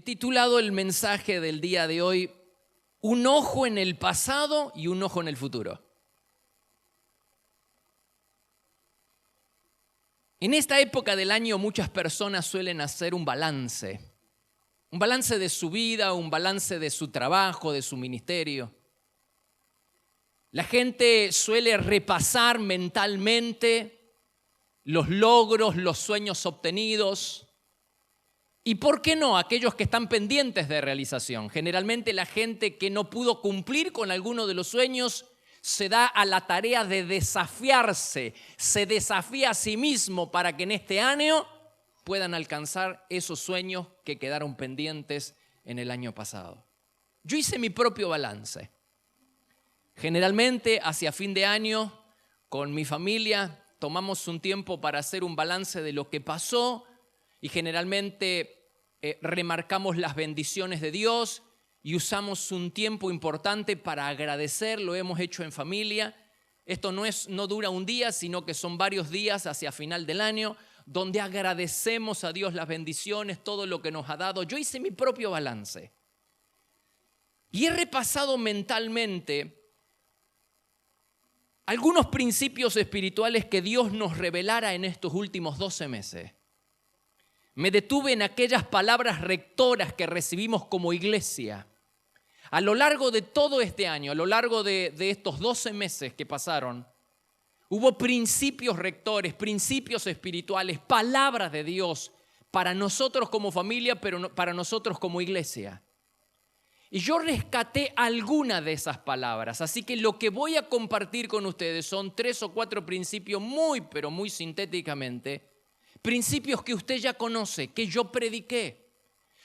He titulado el mensaje del día de hoy, Un ojo en el pasado y un ojo en el futuro. En esta época del año muchas personas suelen hacer un balance de su vida, un balance de su trabajo, de su ministerio. La gente suele repasar mentalmente los logros, los sueños obtenidos y, ¿por qué no?, aquellos que están pendientes de realización. Generalmente la gente que no pudo cumplir con alguno de los sueños se da a la tarea de desafiarse, se desafía a sí mismo para que en este año puedan alcanzar esos sueños que quedaron pendientes en el año pasado. Yo hice mi propio balance. Generalmente hacia fin de año, con mi familia, tomamos un tiempo para hacer un balance de lo que pasó y generalmente remarcamos las bendiciones de Dios y usamos un tiempo importante para agradecer. Lo hemos hecho en familia. Esto no dura un día, sino que son varios días hacia final del año, donde agradecemos a Dios las bendiciones, todo lo que nos ha dado. Yo hice mi propio balance y he repasado mentalmente algunos principios espirituales que Dios nos revelara en estos últimos 12 meses. Me detuve en aquellas palabras rectoras que recibimos como iglesia. A lo largo de todo este año, a lo largo de estos 12 meses que pasaron, hubo principios rectores, principios espirituales, palabras de Dios para nosotros como familia, pero para nosotros como iglesia. Y yo rescaté alguna de esas palabras, así que lo que voy a compartir con ustedes son 3 o 4 principios pero muy sintéticamente, principios que usted ya conoce, que yo prediqué.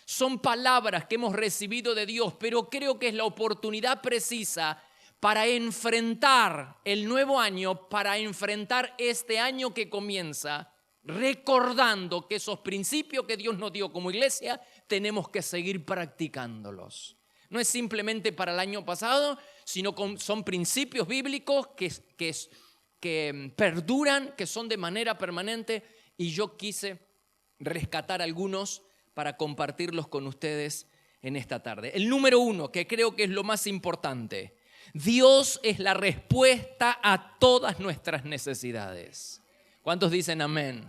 Son palabras que hemos recibido de Dios, pero creo que es la oportunidad precisa para enfrentar el nuevo año, para enfrentar este año que comienza, recordando que esos principios que Dios nos dio como iglesia, tenemos que seguir practicándolos. No es simplemente para el año pasado, sino son principios bíblicos que perduran, que son de manera permanente, y yo quise rescatar algunos para compartirlos con ustedes en esta tarde. El número 1, que creo que es lo más importante: Dios es la respuesta a todas nuestras necesidades. ¿Cuántos dicen amén?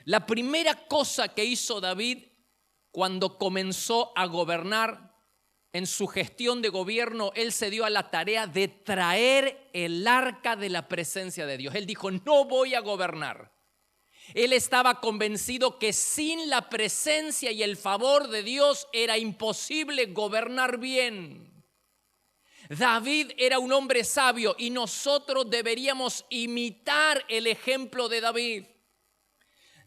La primera cosa que hizo David cuando comenzó a gobernar, en su gestión de gobierno, él se dio a la tarea de traer el arca de la presencia de Dios. Él dijo, no voy a gobernar. Él estaba convencido que sin la presencia y el favor de Dios era imposible gobernar bien. David era un hombre sabio y nosotros deberíamos imitar el ejemplo de David,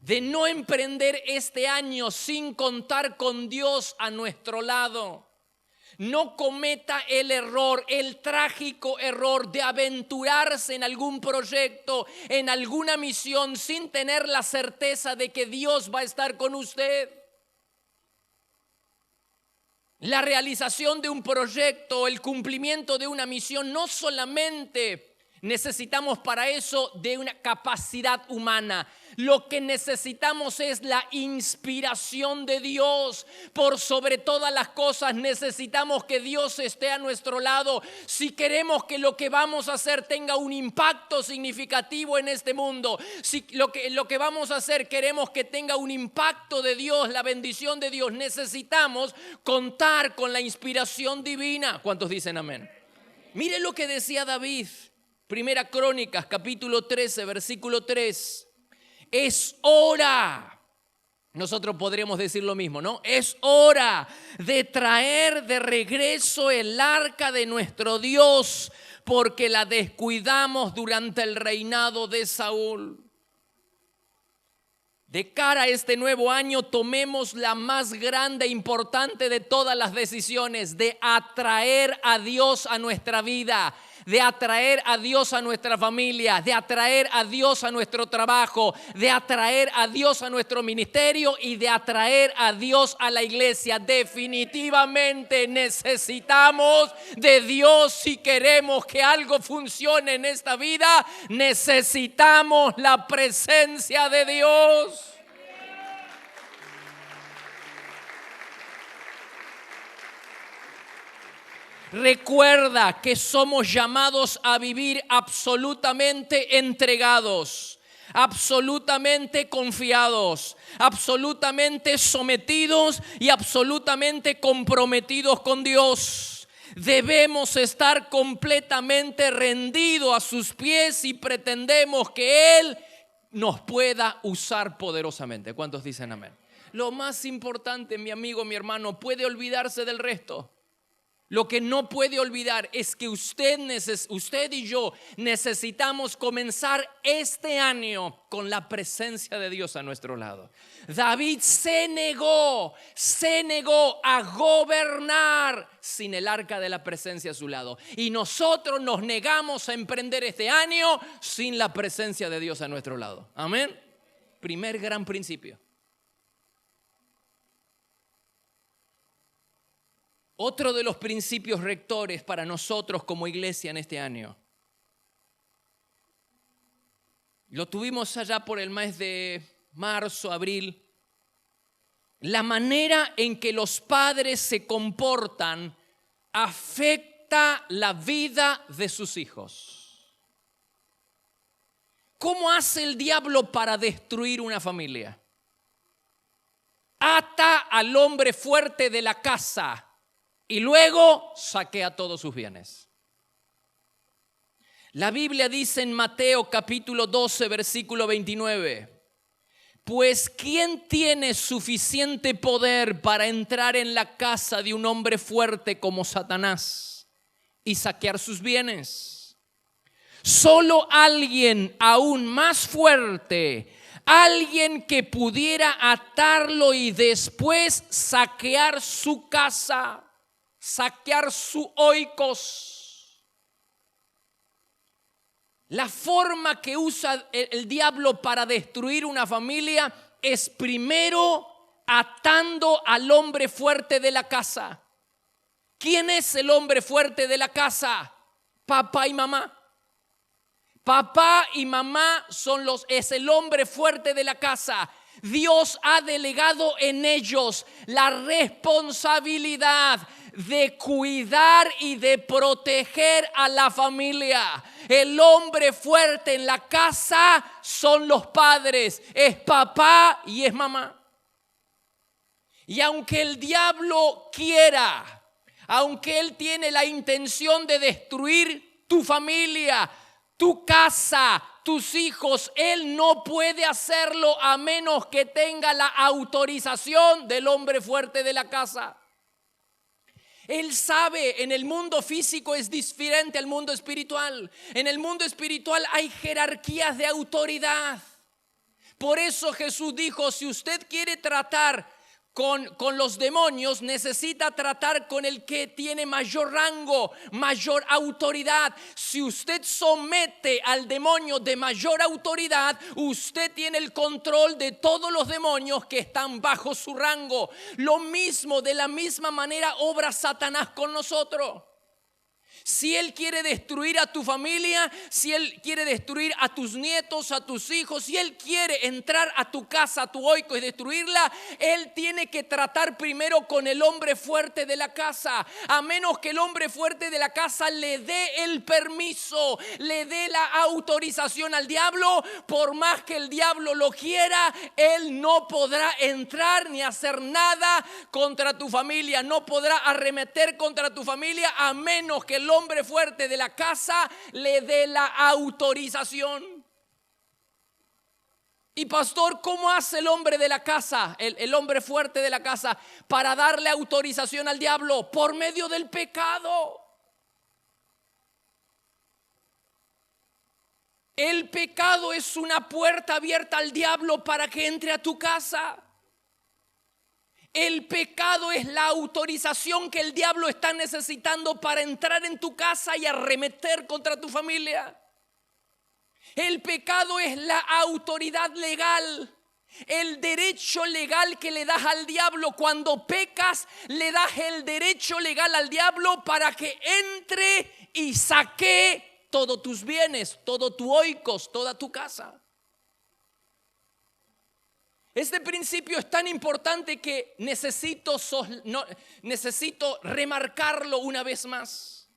de no emprender este año sin contar con Dios a nuestro lado. No cometa el trágico error de aventurarse en algún proyecto, en alguna misión, sin tener la certeza de que Dios va a estar con usted. La realización de un proyecto, el cumplimiento de una misión, no solamente necesitamos para eso de una capacidad humana. Lo que necesitamos es la inspiración de Dios. Por sobre todas las cosas necesitamos que Dios esté a nuestro lado. Si queremos que lo que vamos a hacer tenga un impacto significativo en este mundo, si lo que vamos a hacer queremos que tenga un impacto de Dios, la bendición de Dios, necesitamos contar con la inspiración divina. ¿Cuántos dicen amén? Mire lo que decía David. Primera Crónicas, capítulo 13, versículo 3. Es hora, nosotros podríamos decir lo mismo, ¿no? Es hora de traer de regreso el arca de nuestro Dios, porque la descuidamos durante el reinado de Saúl. De cara a este nuevo año, tomemos la más grande e importante de todas las decisiones, de atraer a Dios a nuestra vida, de atraer a Dios a nuestra familia, de atraer a Dios a nuestro trabajo, de atraer a Dios a nuestro ministerio y de atraer a Dios a la iglesia. Definitivamente necesitamos de Dios si queremos que algo funcione en esta vida. Necesitamos la presencia de Dios. Recuerda que somos llamados a vivir absolutamente entregados, absolutamente confiados, absolutamente sometidos y absolutamente comprometidos con Dios. Debemos estar completamente rendidos a sus pies y pretendemos que Él nos pueda usar poderosamente. ¿Cuántos dicen amén? Lo más importante, mi amigo, mi hermano, puede olvidarse del resto. Lo que no puede olvidar es que usted y yo necesitamos comenzar este año con la presencia de Dios a nuestro lado. David se negó a gobernar sin el arca de la presencia a su lado. Y nosotros nos negamos a emprender este año sin la presencia de Dios a nuestro lado. Amén. Primer gran principio. Otro de los principios rectores para nosotros como iglesia en este año. Lo tuvimos allá por el mes de marzo, abril. La manera en que los padres se comportan afecta la vida de sus hijos. ¿Cómo hace el diablo para destruir una familia? Ata al hombre fuerte de la casa y luego saquea todos sus bienes. La Biblia dice en Mateo capítulo 12, versículo 29, pues ¿quién tiene suficiente poder para entrar en la casa de un hombre fuerte como Satanás y saquear sus bienes? Solo alguien aún más fuerte, alguien que pudiera atarlo y después saquear su casa, saquear su oikos. La forma que usa el diablo para destruir una familia es primero atando al hombre fuerte de la casa. ¿Quién es el hombre fuerte de la casa? Papá y mamá. Papá y mamá es el hombre fuerte de la casa. Dios ha delegado en ellos la responsabilidad de cuidar y de proteger a la familia. El hombre fuerte en la casa son los padres, es papá y es mamá. Y aunque el diablo quiera, aunque él tiene la intención de destruir tu familia, tu casa, tus hijos, él no puede hacerlo a menos que tenga la autorización del hombre fuerte de la casa. Él sabe, en el mundo físico es diferente al mundo espiritual. En el mundo espiritual hay jerarquías de autoridad. Por eso Jesús dijo, si usted quiere tratar con los demonios, necesita tratar con el que tiene mayor rango, mayor autoridad. Si usted somete al demonio de mayor autoridad, usted tiene el control de todos los demonios que están bajo su rango. Lo mismo, de la misma manera obra Satanás con nosotros. Si él quiere destruir a tu familia, si él quiere destruir a tus nietos, a tus hijos, si él quiere entrar a tu casa, a tu oico y destruirla, él tiene que tratar primero con el hombre fuerte de la casa. A menos que el hombre fuerte de la casa le dé el permiso, le dé la autorización al diablo, por más que el diablo lo quiera, él no podrá entrar ni hacer nada contra tu familia. No podrá arremeter contra tu familia a menos que el hombre fuerte de la casa le dé la autorización. Y pastor, ¿cómo hace el hombre de la casa, el hombre fuerte de la casa, para darle autorización al diablo? Por medio del pecado. El pecado es una puerta abierta al diablo para que entre a tu casa. El pecado es la autorización que el diablo está necesitando para entrar en tu casa y arremeter contra tu familia. El pecado es la autoridad legal, el derecho legal que le das al diablo. Cuando pecas, le das el derecho legal al diablo para que entre y saquee todos tus bienes, todo tu oikos, toda tu casa. Este principio es tan importante que necesito remarcarlo una vez más.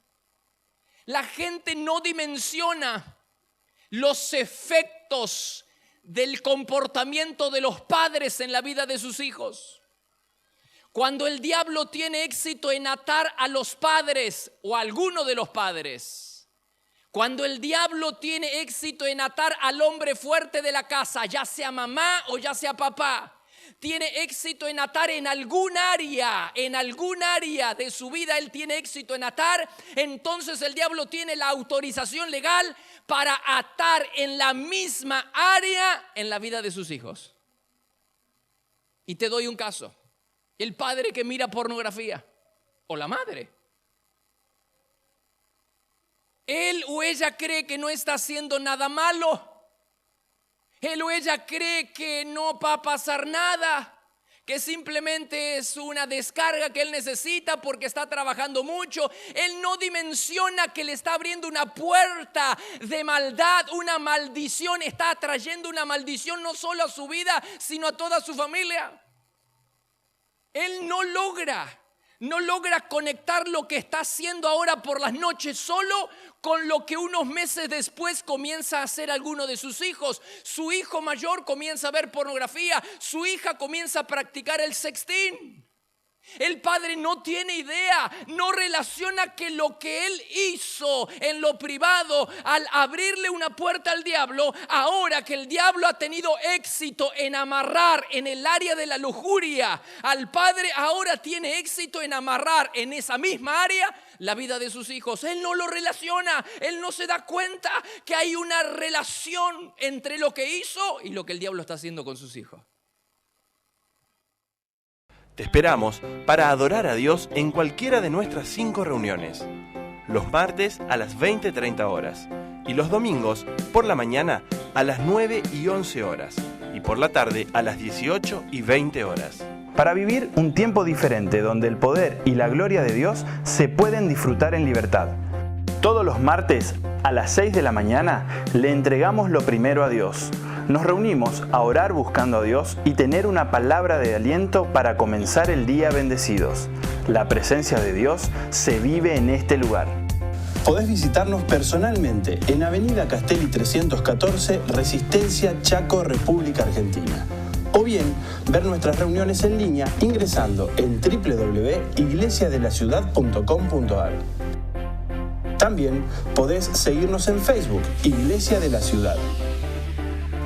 La gente no dimensiona los efectos del comportamiento de los padres en la vida de sus hijos. Cuando el diablo tiene éxito en atar a los padres o a alguno de los padres, cuando el diablo tiene éxito en atar al hombre fuerte de la casa, ya sea mamá o ya sea papá, tiene éxito en atar en algún área de su vida, él tiene éxito en atar, entonces el diablo tiene la autorización legal para atar en la misma área en la vida de sus hijos. Y te doy un caso: el padre que mira pornografía o la madre. Él o ella cree que no está haciendo nada malo. Él o ella cree que no va a pasar nada, que simplemente es una descarga que él necesita porque está trabajando mucho. Él no dimensiona que le está abriendo una puerta de maldad, una maldición. Está trayendo una maldición no solo a su vida, sino a toda su familia. Él no logra conectar lo que está haciendo ahora por las noches solo con lo que unos meses después comienza a hacer alguno de sus hijos. Su hijo mayor comienza a ver pornografía, su hija comienza a practicar el sexting. El padre no tiene idea, no relaciona que lo que él hizo en lo privado al abrirle una puerta al diablo, ahora que el diablo ha tenido éxito en amarrar en el área de la lujuria al padre, ahora tiene éxito en amarrar en esa misma área la vida de sus hijos. Él no lo relaciona, él no se da cuenta que hay una relación entre lo que hizo y lo que el diablo está haciendo con sus hijos. Te esperamos para adorar a Dios en cualquiera de nuestras 5 reuniones. Los martes a las 20:30 horas y los domingos por la mañana a las 9 y 11 horas y por la tarde a las 18 y 20 horas. Para vivir un tiempo diferente donde el poder y la gloria de Dios se pueden disfrutar en libertad. Todos los martes a las 6 de la mañana le entregamos lo primero a Dios. Nos reunimos a orar buscando a Dios y tener una palabra de aliento para comenzar el día bendecidos. La presencia de Dios se vive en este lugar. Podés visitarnos personalmente en Avenida Castelli 314, Resistencia, Chaco, República Argentina. O bien, ver nuestras reuniones en línea ingresando en www.iglesiadelaciudad.com.ar. También podés seguirnos en Facebook, Iglesia de la Ciudad.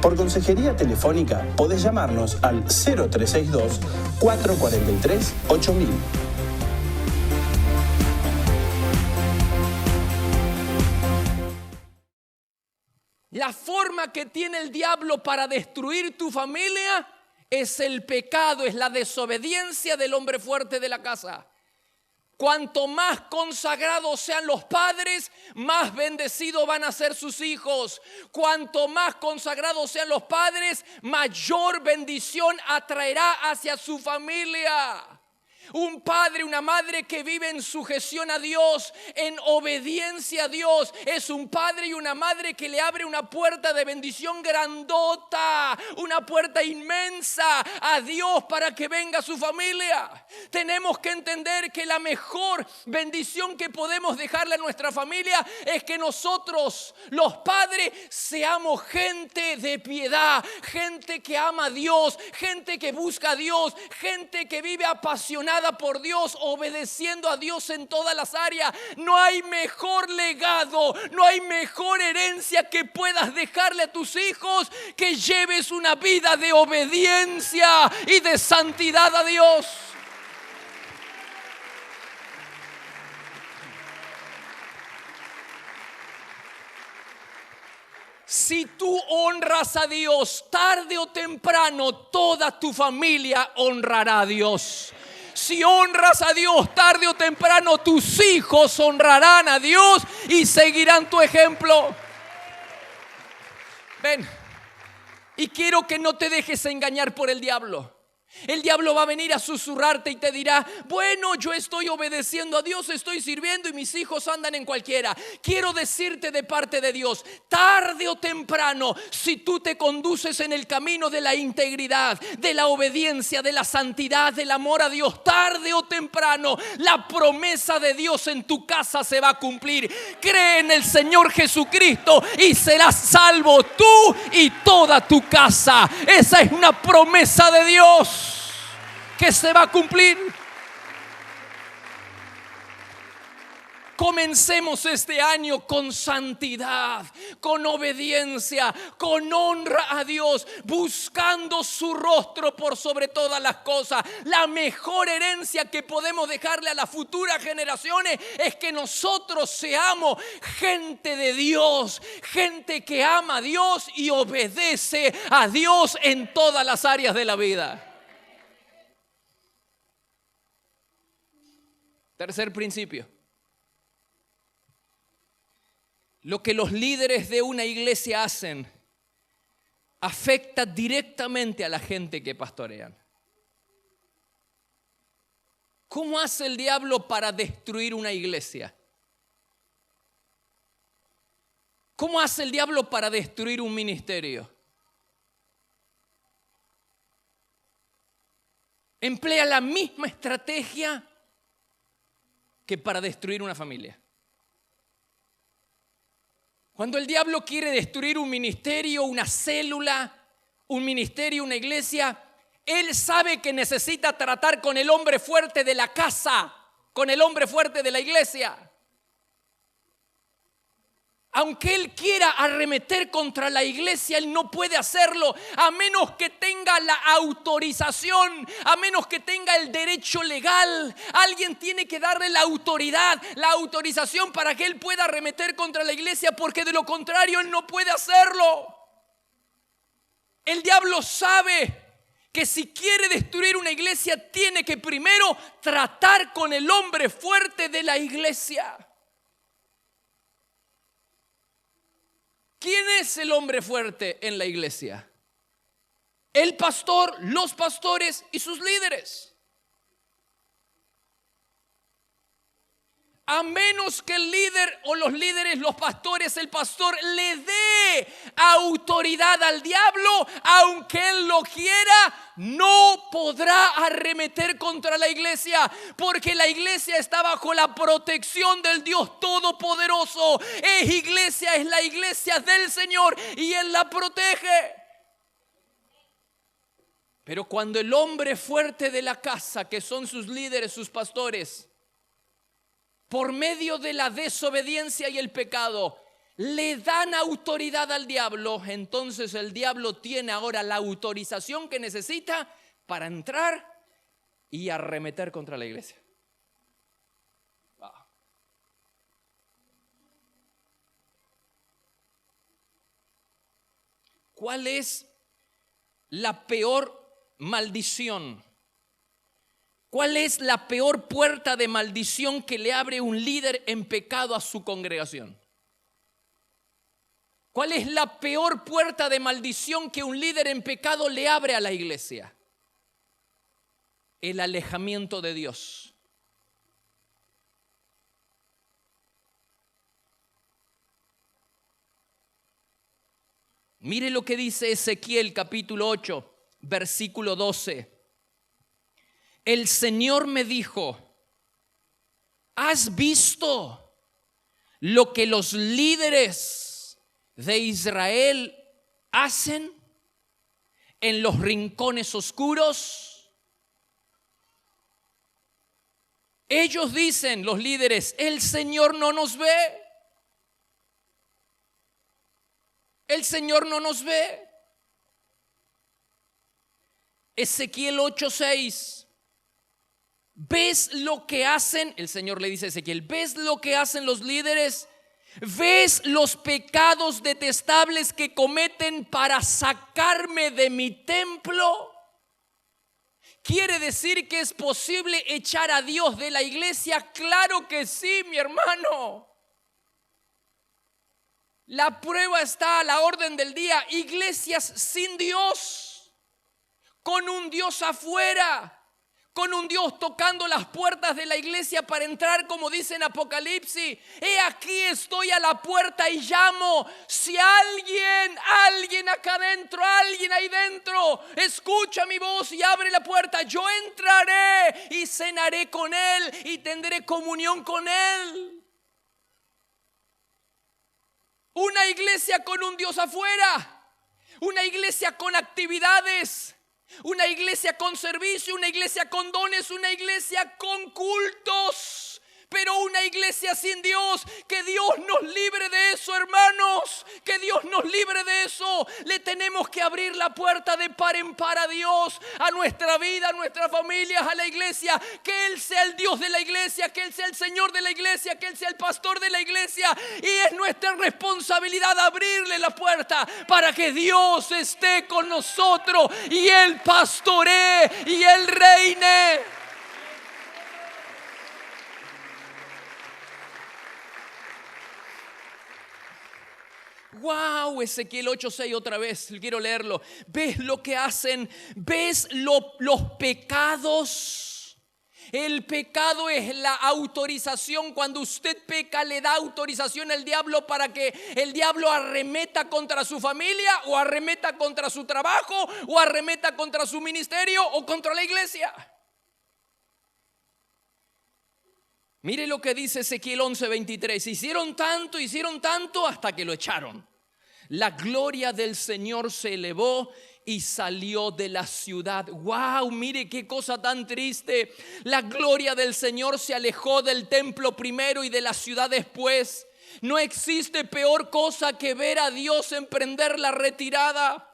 Por consejería telefónica podés llamarnos al 0362 443 8000. La forma que tiene el diablo para destruir tu familia es el pecado, es la desobediencia del hombre fuerte de la casa. Cuanto más consagrados sean los padres, más bendecidos van a ser sus hijos. Cuanto más consagrados sean los padres, mayor bendición atraerá hacia su familia. Un padre, una madre que vive en sujeción a Dios, en obediencia a Dios, es un padre y una madre que le abre una puerta de bendición grandota, una puerta inmensa a Dios para que venga su familia. Tenemos que entender que la mejor bendición que podemos dejarle a nuestra familia es que nosotros, los padres, seamos gente de piedad, gente que ama a Dios, gente que busca a Dios, gente que vive apasionada por Dios, obedeciendo a Dios en todas las áreas. No hay mejor legado, no hay mejor herencia que puedas dejarle a tus hijos que lleves una vida de obediencia y de santidad a Dios. Si tú honras a Dios, tarde o temprano toda tu familia honrará a Dios. Si honras a Dios, tarde o temprano tus hijos honrarán a Dios y seguirán tu ejemplo. Ven, y quiero que no te dejes engañar por el diablo. El diablo va a venir a susurrarte y te dirá: bueno, yo estoy obedeciendo a Dios, estoy sirviendo y mis hijos andan en cualquiera. Quiero decirte de parte de Dios, tarde o temprano, si tú te conduces en el camino de la integridad, de la obediencia, de la santidad, del amor a Dios, tarde o temprano la promesa de Dios en tu casa se va a cumplir. Cree en el Señor Jesucristo y serás salvo tú y toda tu casa. Esa es una promesa de Dios que se va a cumplir. Comencemos este año con santidad, con obediencia, con honra a Dios, buscando su rostro por sobre todas las cosas. La mejor herencia que podemos dejarle a las futuras generaciones es que nosotros seamos gente de Dios, gente que ama a Dios y obedece a Dios en todas las áreas de la vida. Tercer principio. Lo que los líderes de una iglesia hacen afecta directamente a la gente que pastorean. ¿Cómo hace el diablo para destruir una iglesia? ¿Cómo hace el diablo para destruir un ministerio? Emplea la misma estrategia que para destruir una familia. Cuando el diablo quiere destruir un ministerio, una célula, un ministerio, una iglesia, él sabe que necesita tratar con el hombre fuerte de la casa, con el hombre fuerte de la iglesia. Aunque él quiera arremeter contra la iglesia, él no puede hacerlo a menos que tenga la autorización, a menos que tenga el derecho legal. Alguien tiene que darle la autoridad, la autorización para que él pueda arremeter contra la iglesia, porque de lo contrario él no puede hacerlo. El diablo sabe que si quiere destruir una iglesia, tiene que primero tratar con el hombre fuerte de la iglesia. ¿Quién es el hombre fuerte en la iglesia? El pastor, los pastores y sus líderes. A menos que el líder o los líderes, los pastores, el pastor le dé autoridad al diablo, aunque él lo quiera, no podrá arremeter contra la iglesia, porque la iglesia está bajo la protección del Dios Todopoderoso. Es la iglesia del Señor y Él la protege. Pero cuando el hombre fuerte de la casa, que son sus líderes, sus pastores, por medio de la desobediencia y el pecado, le dan autoridad al diablo, entonces el diablo tiene ahora la autorización que necesita para entrar y arremeter contra la iglesia. ¿Cuál es la peor maldición? ¿Cuál es la peor puerta de maldición que le abre un líder en pecado a su congregación? ¿Cuál es la peor puerta de maldición que un líder en pecado le abre a la iglesia? El alejamiento de Dios. Mire lo que dice Ezequiel capítulo 8, versículo 12. El Señor me dijo: ¿has visto lo que los líderes de Israel hacen en los rincones oscuros? Ellos dicen, los líderes: el Señor no nos ve. El Señor no nos ve. Ezequiel 8:6. ¿Ves lo que hacen? El Señor le dice a Ezequiel: ¿ves lo que hacen los líderes? ¿Ves los pecados detestables que cometen para sacarme de mi templo? ¿Quiere decir que es posible echar a Dios de la iglesia? Claro que sí, mi hermano. La prueba está a la orden del día. Iglesias sin Dios, con un Dios afuera, con un Dios tocando las puertas de la iglesia para entrar, como dice en Apocalipsis. He aquí estoy a la puerta y llamo. Si alguien acá adentro, alguien ahí dentro, escucha mi voz y abre la puerta, yo entraré y cenaré con él y tendré comunión con él. Una iglesia con un Dios afuera, una iglesia con actividades, una iglesia con servicio, una iglesia con dones, una iglesia con cultos. Pero una iglesia sin Dios, que Dios nos libre de eso, hermanos, que Dios nos libre de eso. Le tenemos que abrir la puerta de par en par a Dios, a nuestra vida, a nuestras familias, a la iglesia. Que Él sea el Dios de la iglesia, que Él sea el Señor de la iglesia, que Él sea el pastor de la iglesia. Y es nuestra responsabilidad abrirle la puerta para que Dios esté con nosotros y Él pastoree y Él reine. Wow, Ezequiel 8:6 otra vez, quiero leerlo. ¿Ves lo que hacen? ¿Ves los pecados? El pecado es la autorización. Cuando usted peca, le da autorización al diablo para que el diablo arremeta contra su familia, o arremeta contra su trabajo, o arremeta contra su ministerio, o contra la iglesia. Mire lo que dice Ezequiel 11:23. Hicieron tanto hasta que lo echaron. La gloria del Señor se elevó y salió de la ciudad. Wow, mire qué cosa tan triste. La gloria del Señor se alejó del templo primero y de la ciudad después. No existe peor cosa que ver a Dios emprender la retirada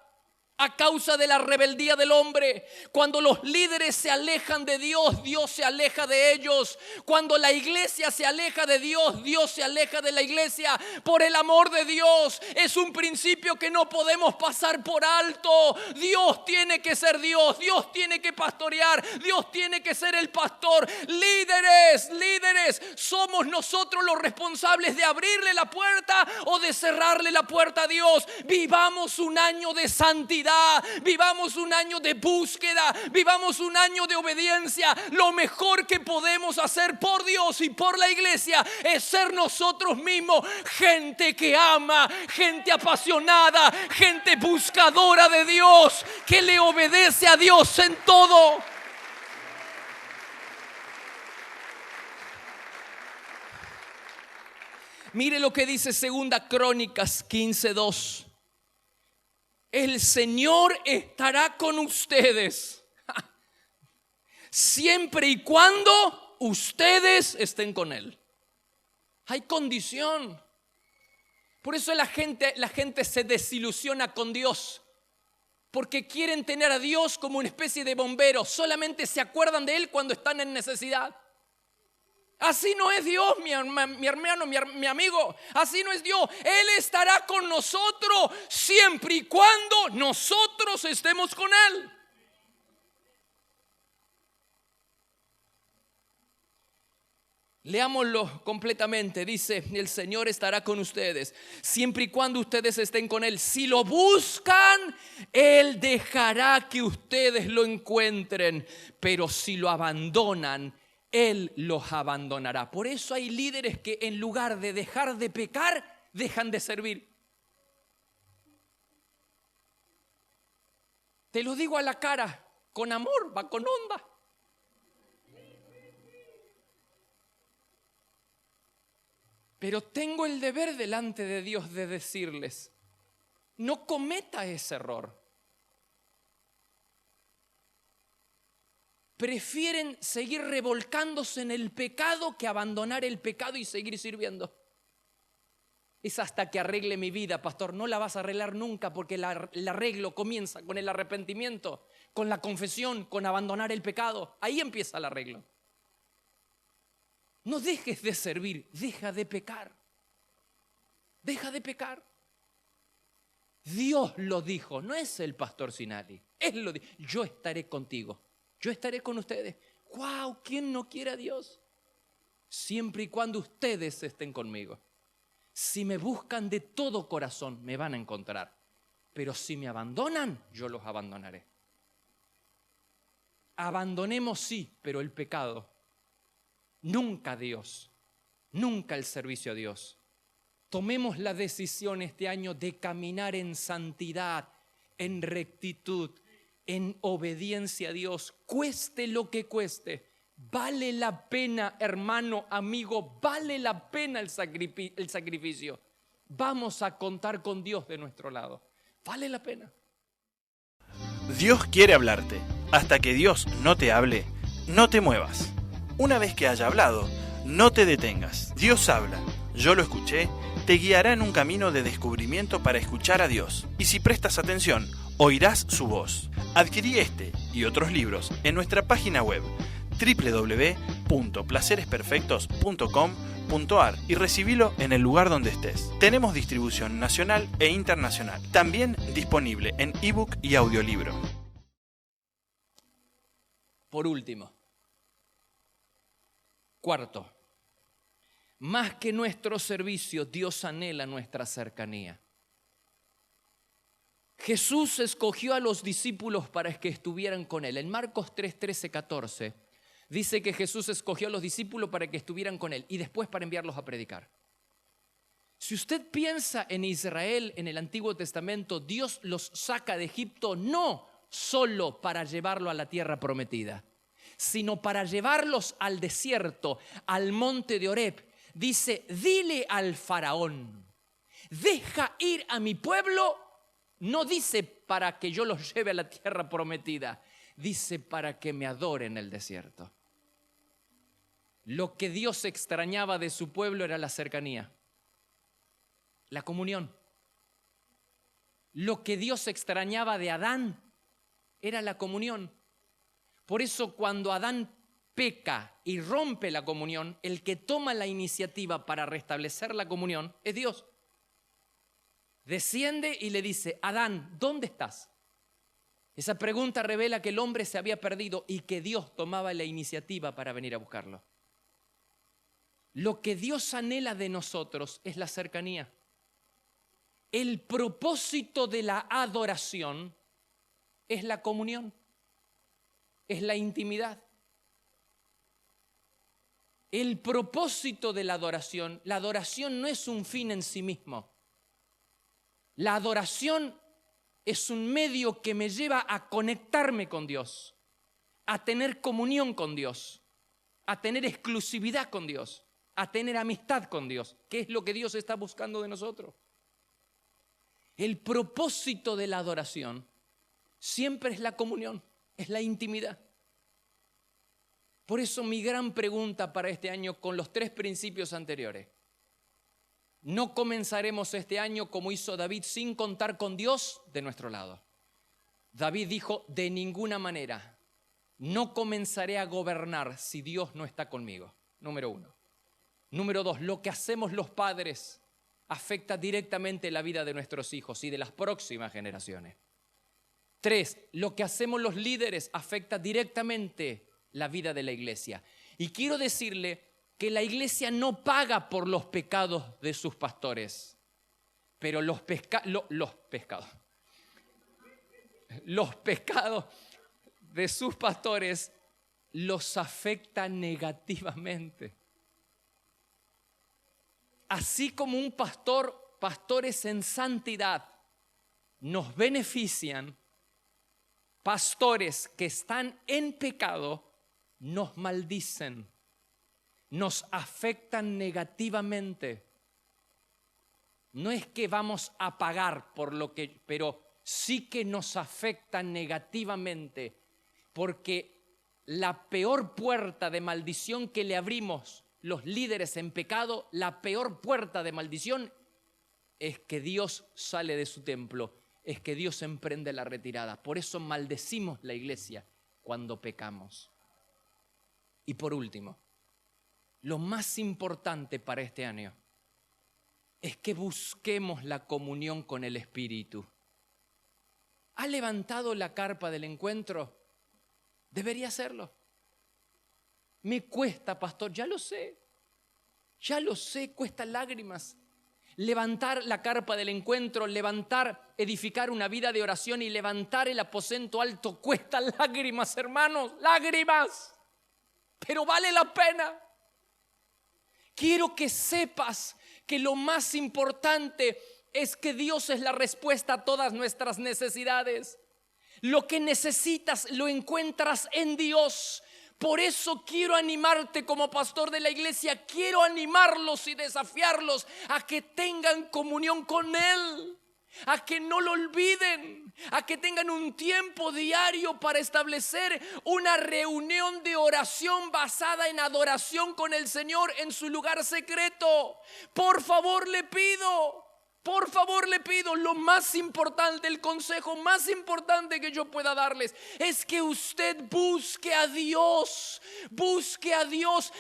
a causa de la rebeldía del hombre. Cuando los líderes se alejan de Dios, Dios se aleja de ellos. Cuando la iglesia se aleja de Dios, Dios se aleja de la iglesia. Por el amor de Dios, es un principio que no podemos pasar por alto. Dios tiene que ser Dios, Dios tiene que pastorear, Dios tiene que ser el pastor. Líderes, somos nosotros los responsables de abrirle la puerta o de cerrarle la puerta a Dios. Vivamos un año de santidad. Vivamos un año de búsqueda, vivamos un año de obediencia. Lo mejor que podemos hacer por Dios y por la iglesia es ser nosotros mismos, gente que ama, gente apasionada, gente buscadora de Dios, que le obedece a Dios en todo. Mire lo que dice 2 Crónicas 15:2. El Señor estará con ustedes siempre y cuando ustedes estén con Él. Hay condición. Por eso la gente se desilusiona con Dios, porque quieren tener a Dios como una especie de bombero. Solamente se acuerdan de Él cuando están en necesidad. Así no es Dios, mi hermano, mi amigo. Así no es Dios. Él estará con nosotros siempre y cuando nosotros estemos con Él. Leámoslo completamente. Dice: el Señor estará con ustedes siempre y cuando ustedes estén con Él. Si lo buscan, Él dejará que ustedes lo encuentren. Pero si lo abandonan, Él los abandonará. Por eso hay líderes que en lugar de dejar de pecar, dejan de servir. Te lo digo a la cara, con amor, va con onda. Pero tengo el deber delante de Dios de decirles: no cometa ese error. Prefieren seguir revolcándose en el pecado que abandonar el pecado y seguir sirviendo. Es hasta que arregle mi vida, pastor. No la vas a arreglar nunca, porque el arreglo comienza con el arrepentimiento, con la confesión, con abandonar el pecado. Ahí empieza el arreglo. No dejes de servir, deja de pecar. Deja de pecar. Dios lo dijo, no es el pastor Sinali. Él lo dijo: yo estaré contigo. Yo estaré con ustedes. ¡Wow! ¿Quién no quiere a Dios? Siempre y cuando ustedes estén conmigo. Si me buscan de todo corazón, me van a encontrar. Pero si me abandonan, yo los abandonaré. abandonemos sí, pero el pecado. Nunca Dios, nunca el servicio a Dios. Tomemos la decisión este año de caminar en santidad, en rectitud, en obediencia a Dios, cueste lo que cueste. Vale la pena, hermano, amigo, vale la pena el sacrificio. Vamos a contar con Dios de nuestro lado. Vale la pena. Dios quiere hablarte. Hasta que Dios no te hable, no te muevas. Una vez que haya hablado, no te detengas. Dios habla. Yo lo escuché. Te guiará en un camino de descubrimiento para escuchar a Dios. Y si prestas atención, oirás su voz. Adquirí este y otros libros en nuestra página web www.placeresperfectos.com.ar y recibilo en el lugar donde estés. Tenemos distribución nacional e internacional. También disponible en ebook y audiolibro. Por último, cuarto, más que nuestro servicio, Dios anhela nuestra cercanía. Jesús escogió a los discípulos para que estuvieran con Él. En Marcos 3, 13, 14, dice que Jesús escogió a los discípulos para que estuvieran con Él y después para enviarlos a predicar. Si usted piensa en Israel en el Antiguo Testamento, Dios los saca de Egipto no solo para llevarlo a la tierra prometida, sino para llevarlos al desierto, al monte de Horeb. Dice, dile al faraón, deja ir a mi pueblo. No dice para que yo los lleve a la tierra prometida, dice para que me adoren en el desierto. Lo que Dios extrañaba de su pueblo era la cercanía, la comunión. Lo que Dios extrañaba de Adán era la comunión. Por eso cuando Adán peca y rompe la comunión, el que toma la iniciativa para restablecer la comunión es Dios. Desciende y le dice, Adán, ¿dónde estás? Esa pregunta revela que el hombre se había perdido y que Dios tomaba la iniciativa para venir a buscarlo. Lo que Dios anhela de nosotros es la cercanía. El propósito de la adoración es la comunión, es la intimidad. El propósito de la adoración no es un fin en sí mismo. La adoración es un medio que me lleva a conectarme con Dios, a tener comunión con Dios, a tener exclusividad con Dios, a tener amistad con Dios, que es lo que Dios está buscando de nosotros. El propósito de la adoración siempre es la comunión, es la intimidad. Por eso mi gran pregunta para este año con los 3 principios anteriores. No comenzaremos este año como hizo David sin contar con Dios de nuestro lado. David dijo, de ninguna manera, no comenzaré a gobernar si Dios no está conmigo. Número 1. Número 2, lo que hacemos los padres afecta directamente la vida de nuestros hijos y de las próximas generaciones. 3, lo que hacemos los líderes afecta directamente la vida de la iglesia. Y quiero decirle que la iglesia no paga por los pecados de sus pastores, pero los pecados de sus pastores los afectan negativamente. Así como un pastores en santidad nos benefician, pastores que están en pecado nos maldicen, nos afectan negativamente. No es que vamos a pagar por lo que, pero sí que nos afectan negativamente, porque la peor puerta de maldición que le abrimos los líderes en pecado, la peor puerta de maldición es que Dios sale de su templo, es que Dios emprende la retirada. Por eso maldecimos la iglesia cuando pecamos. Y por último, lo más importante para este año es que busquemos la comunión con el Espíritu. ¿Ha levantado la carpa del encuentro? Debería hacerlo. Me cuesta, pastor, ya lo sé, cuesta lágrimas. levantar la carpa del encuentro, edificar una vida de oración y levantar el aposento alto cuesta lágrimas, hermanos, lágrimas, pero vale la pena. Quiero que sepas que lo más importante es que Dios es la respuesta a todas nuestras necesidades. Lo que necesitas lo encuentras en Dios. Por eso quiero animarte como pastor de la iglesia, quiero animarlos y desafiarlos a que tengan comunión con Él, a que no lo olviden, a que tengan un tiempo diario para establecer una reunión de oración basada en adoración con el Señor en su lugar secreto. Por favor le pido, lo más importante, el consejo más importante que yo pueda darles es que usted busque a Dios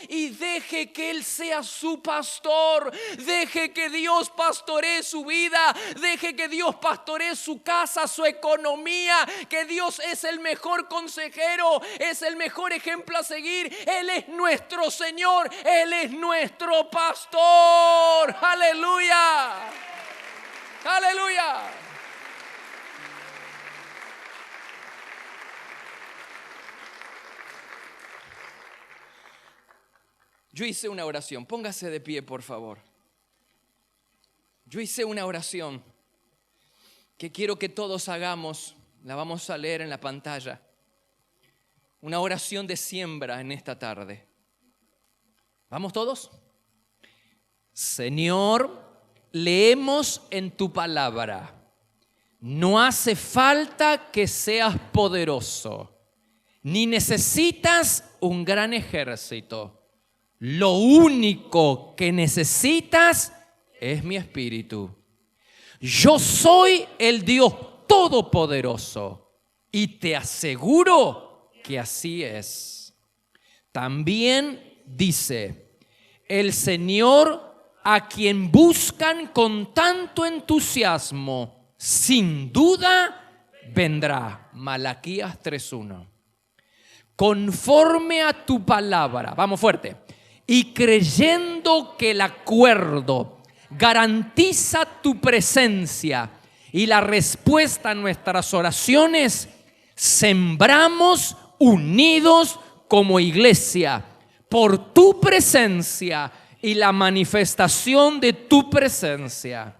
y deje que Él sea su pastor, deje que Dios pastoree su vida, deje que Dios pastoree su casa, su economía, que Dios es el mejor consejero, es el mejor ejemplo a seguir. Él es nuestro Señor, Él es nuestro pastor. Aleluya. Aleluya. Yo hice una oración. Póngase de pie, por favor. Yo hice una oración que quiero que todos hagamos. La vamos a leer en la pantalla. Una oración de siembra en esta tarde. ¿Vamos todos? Señor, leemos en tu palabra, no hace falta que seas poderoso, ni necesitas un gran ejército. Lo único que necesitas es mi espíritu. Yo soy el Dios todopoderoso y te aseguro que así es. También dice, el Señor a quien buscan con tanto entusiasmo, sin duda vendrá. Malaquías 3:1. Conforme a tu palabra, vamos fuerte, y creyendo que el acuerdo garantiza tu presencia y la respuesta a nuestras oraciones, sembramos unidos como iglesia por tu presencia y la manifestación de tu presencia,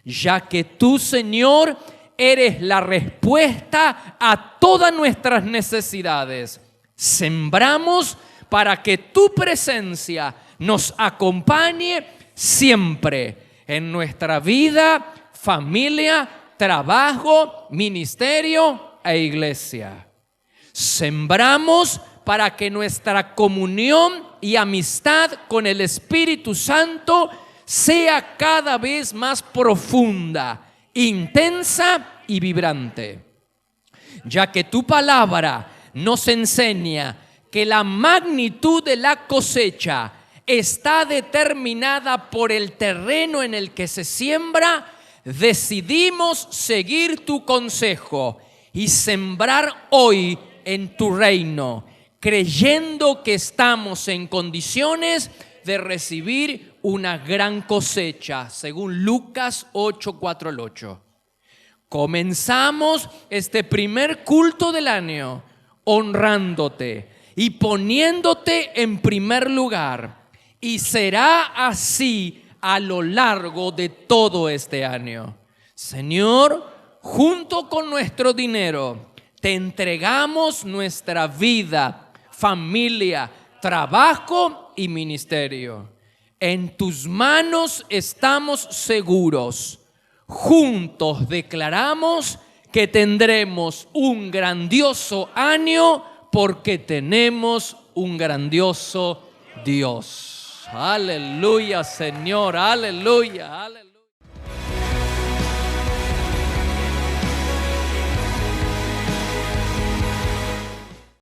ya que tú, Señor, eres la respuesta a todas nuestras necesidades. Sembramos para que tu presencia nos acompañe siempre en nuestra vida, familia, trabajo, ministerio e iglesia. Sembramos para que nuestra comunión y amistad con el Espíritu Santo sea cada vez más profunda, intensa y vibrante. Ya que tu palabra nos enseña que la magnitud de la cosecha está determinada por el terreno en el que se siembra, decidimos seguir tu consejo y sembrar hoy en tu reino, creyendo que estamos en condiciones de recibir una gran cosecha, según Lucas 8:4 al 8. Comenzamos este primer culto del año honrándote y poniéndote en primer lugar, y será así a lo largo de todo este año. Señor, junto con nuestro dinero, te entregamos nuestra vida, familia, trabajo y ministerio. En tus manos estamos seguros. Juntos declaramos que tendremos un grandioso año porque tenemos un grandioso Dios. Aleluya, Señor, aleluya, aleluya.